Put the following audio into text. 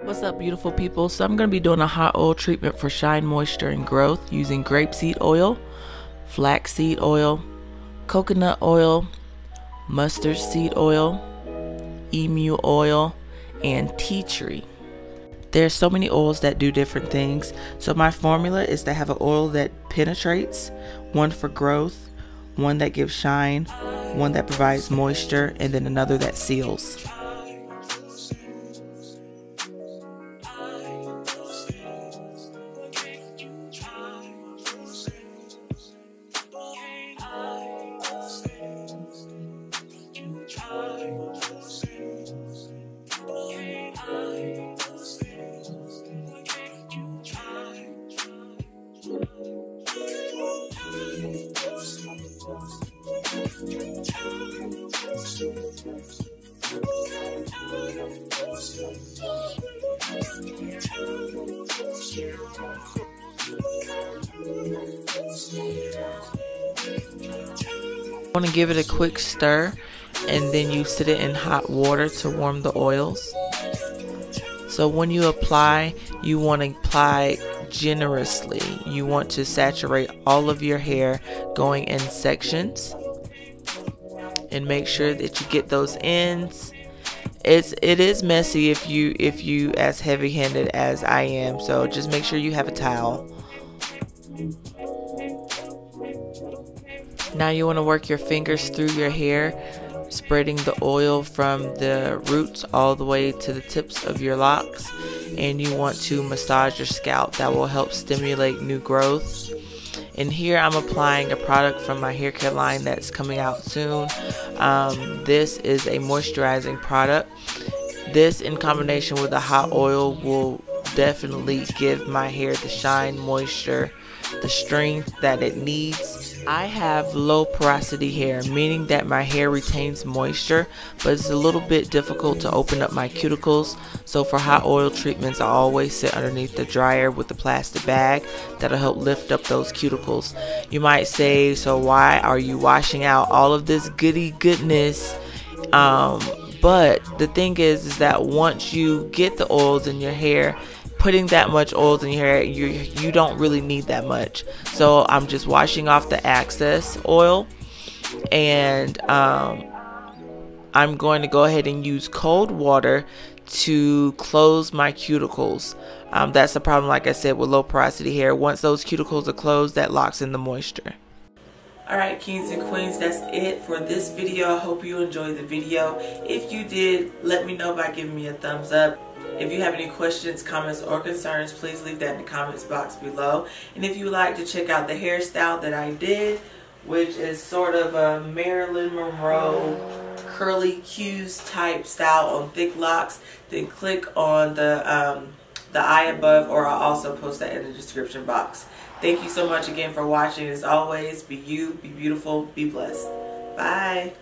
What's up, beautiful people? So I'm going to be doing a hot oil treatment for shine, moisture, and growth using grapeseed oil, flaxseed oil, coconut oil, mustard seed oil, emu oil, and tea tree. There's so many oils that do different things. So my formula is to have an oil that penetrates, one for growth, one that gives shine, one that provides moisture, and then another that seals. I want to give it a quick stir, and then you sit it in hot water to warm the oils. So when you apply, you want to apply generously. You want to saturate all of your hair, going in sections, and make sure that you get those ends. It is messy if you as heavy-handed as I am, so just make sure you have a towel. Now you want to work your fingers through your hair, spreading the oil from the roots all the way to the tips of your locks, and you want to massage your scalp. That will help stimulate new growth. And here I'm applying a product from my hair care line that's coming out soon. This is a moisturizing product. This in combination with a hot oil will definitely give my hair the shine, moisture, the strength that it needs. I have low porosity hair, meaning that my hair retains moisture, but it's a little bit difficult to open up my cuticles. So for hot oil treatments, I always sit underneath the dryer with the plastic bag. That'll help lift up those cuticles. You might say, so why are you washing out all of this goody goodness? But the thing is that once you get the oils in your hair, putting that much oils in your hair, you don't really need that much. So I'm just washing off the excess oil, and I'm going to go ahead and use cold water to close my cuticles. That's the problem, like I said, with low porosity hair. Once those cuticles are closed, that locks in the moisture. Alright, kings and queens, that's it for this video. I hope you enjoyed the video. If you did, let me know by giving me a thumbs up. If you have any questions, comments, or concerns, please leave that in the comments box below. And if you would like to check out the hairstyle that I did, which is sort of a Marilyn Monroe curly Q's type style on thick locks, then click on the eye above, or I'll also post that in the description box. Thank you so much again for watching. As always, be you, be beautiful, be blessed. Bye.